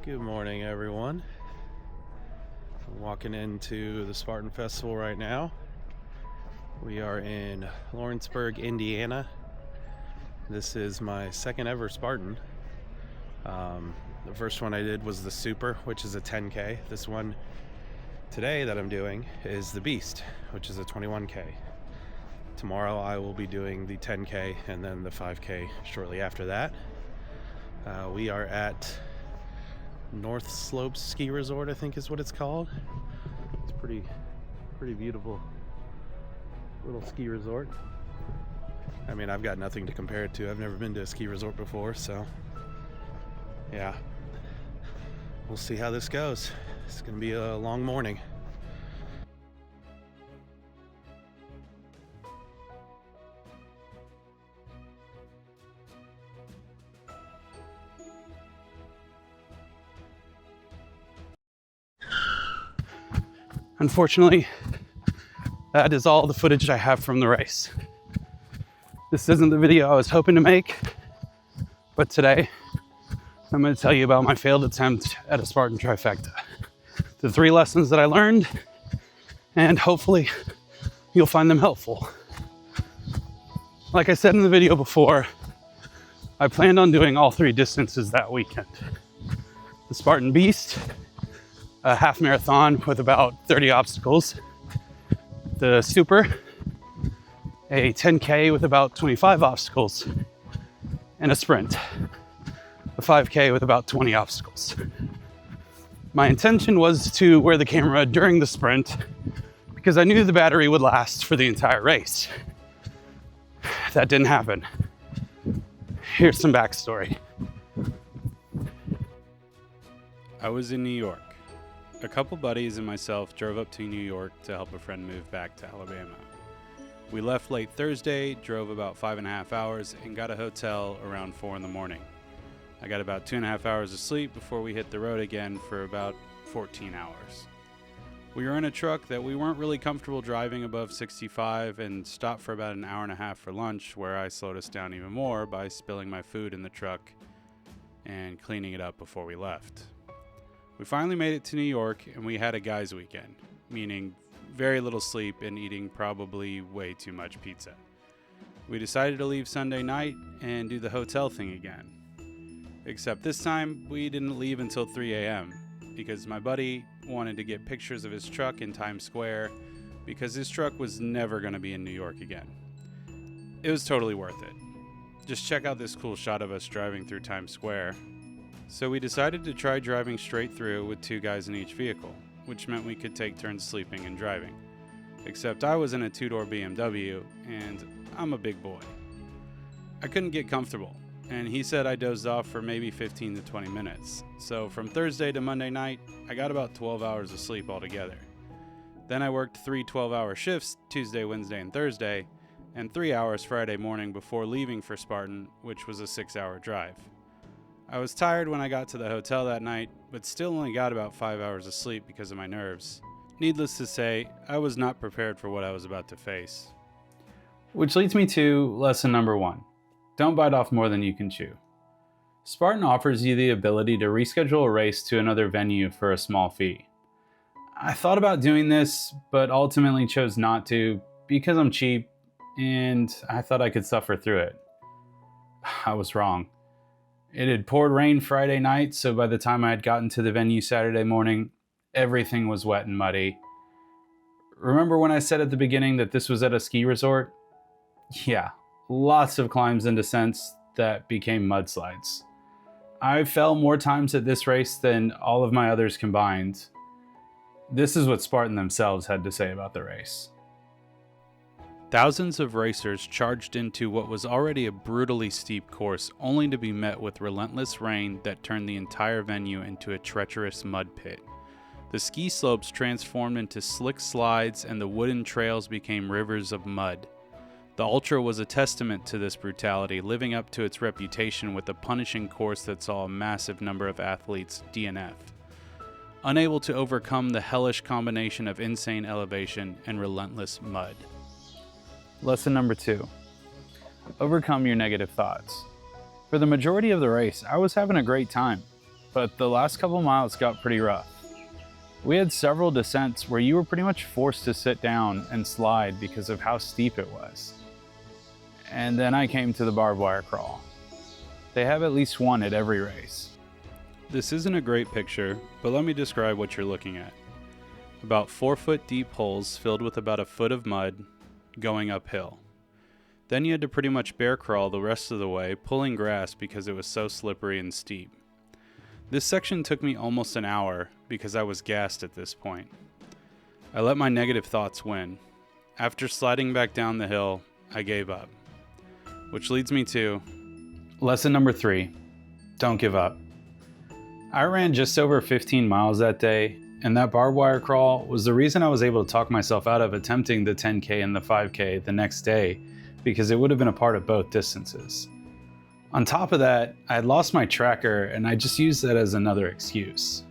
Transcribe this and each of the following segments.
Good morning, everyone. I'm walking into the Spartan Festival right now. We are in Lawrenceburg, Indiana. This is my second ever Spartan. The first one I did was the Super, which is a 10K. This one today that I'm doing is the Beast, which is a 21K. Tomorrow I will be doing the 10K and then the 5K shortly after that. We are at North Slopes Ski Resort, I think is what it's called. It's pretty beautiful little ski resort. I mean, I've got nothing to compare it to. I've never been to a ski resort before, so yeah. We'll see how this goes. It's gonna be a long morning. Unfortunately, that is all the footage I have from the race. This isn't the video I was hoping to make, but today I'm going to tell you about my failed attempt at a Spartan trifecta. The 3 lessons that I learned, and hopefully you'll find them helpful. Like I said in the video before, I planned on doing all 3 distances that weekend. The Spartan Beast, a half marathon with about 30 obstacles. The Super, a 10K with about 25 obstacles. And a sprint, a 5K with about 20 obstacles. My intention was to wear the camera during the sprint because I knew the battery would last for the entire race. That didn't happen. Here's some backstory. I was in New York. A couple buddies and myself drove up to New York to help a friend move back to Alabama. We left late Thursday, drove about 5.5 hours, and got a hotel around 4 in the morning. I got about 2.5 hours of sleep before we hit the road again for about 14 hours. We were in a truck that we weren't really comfortable driving above 65 and stopped for about an hour and a half for lunch, where I slowed us down even more by spilling my food in the truck and cleaning it up before we left. We finally made it to New York, and we had a guy's weekend, meaning very little sleep and eating probably way too much pizza. We decided to leave Sunday night and do the hotel thing again. Except this time, we didn't leave until 3 a.m. because my buddy wanted to get pictures of his truck in Times Square because his truck was never going to be in New York again. It was totally worth it. Just check out this cool shot of us driving through Times Square. So we decided to try driving straight through with 2 guys in each vehicle, which meant we could take turns sleeping and driving. Except I was in a 2-door BMW, and I'm a big boy. I couldn't get comfortable, and he said I dozed off for maybe 15 to 20 minutes. So from Thursday to Monday night, I got about 12 hours of sleep altogether. Then I worked 3 12-hour shifts Tuesday, Wednesday, and Thursday, and 3 hours Friday morning before leaving for Spartan, which was a 6-hour drive. I was tired when I got to the hotel that night, but still only got about 5 hours of sleep because of my nerves. Needless to say, I was not prepared for what I was about to face. Which leads me to lesson number 1. Don't bite off more than you can chew. Spartan offers you the ability to reschedule a race to another venue for a small fee. I thought about doing this, but ultimately chose not to because I'm cheap and I thought I could suffer through it. I was wrong. It had poured rain Friday night, so by the time I had gotten to the venue Saturday morning, everything was wet and muddy. Remember when I said at the beginning that this was at a ski resort? Yeah, lots of climbs and descents that became mudslides. I fell more times at this race than all of my others combined. This is what Spartan themselves had to say about the race. Thousands of racers charged into what was already a brutally steep course, only to be met with relentless rain that turned the entire venue into a treacherous mud pit. The ski slopes transformed into slick slides and the wooden trails became rivers of mud. The Ultra was a testament to this brutality, living up to its reputation with a punishing course that saw a massive number of athletes DNF. Unable to overcome the hellish combination of insane elevation and relentless mud. Lesson number 2. Overcome your negative thoughts. For the majority of the race, I was having a great time. but the last couple miles got pretty rough. We had several descents where you were pretty much forced to sit down and slide because of how steep it was. And then I came to the barbed wire crawl. They have at least one at every race. This isn't a great picture, but let me describe what you're looking at. About 4-foot deep holes filled with about a foot of mud going uphill. Then you had to pretty much bear crawl the rest of the way, pulling grass because it was so slippery and steep. This section took me almost an hour because I was gassed at this point. I let my negative thoughts win. After sliding back down the hill, I gave up. Which leads me to lesson number 3, don't give up. I ran just over 15 miles that day, and that barbed wire crawl was the reason I was able to talk myself out of attempting the 10K and the 5K the next day, because it would have been a part of both distances. On top of that, I had lost my tracker and I just used that as another excuse.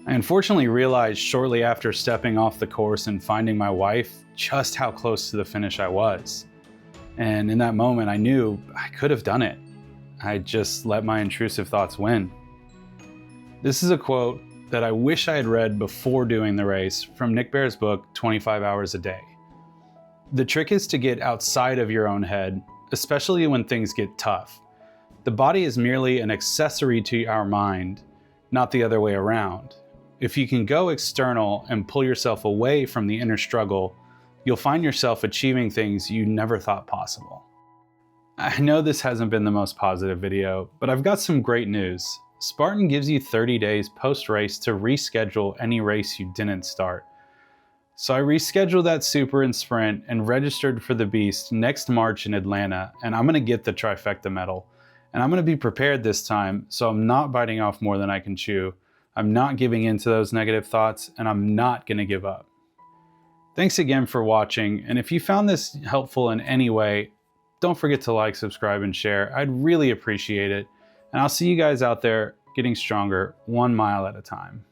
I unfortunately realized shortly after stepping off the course and finding my wife just how close to the finish I was. And in that moment, I knew I could have done it. I just let my intrusive thoughts win. This is a quote that I wish I had read before doing the race from Nick Bare's book, 25 Hours a Day. The trick is to get outside of your own head, especially when things get tough. The body is merely an accessory to our mind, not the other way around. If you can go external and pull yourself away from the inner struggle, you'll find yourself achieving things you never thought possible. I know this hasn't been the most positive video, but I've got some great news. Spartan gives you 30 days post-race to reschedule any race you didn't start. So I rescheduled that super and sprint and registered for the Beast next March in Atlanta, and I'm gonna get the trifecta medal. And I'm gonna be prepared this time, so I'm not biting off more than I can chew. I'm not giving in to those negative thoughts, and I'm not gonna give up. Thanks again for watching, and if you found this helpful in any way, don't forget to like, subscribe, and share. I'd really appreciate it. And I'll see you guys out there getting stronger 1 mile at a time.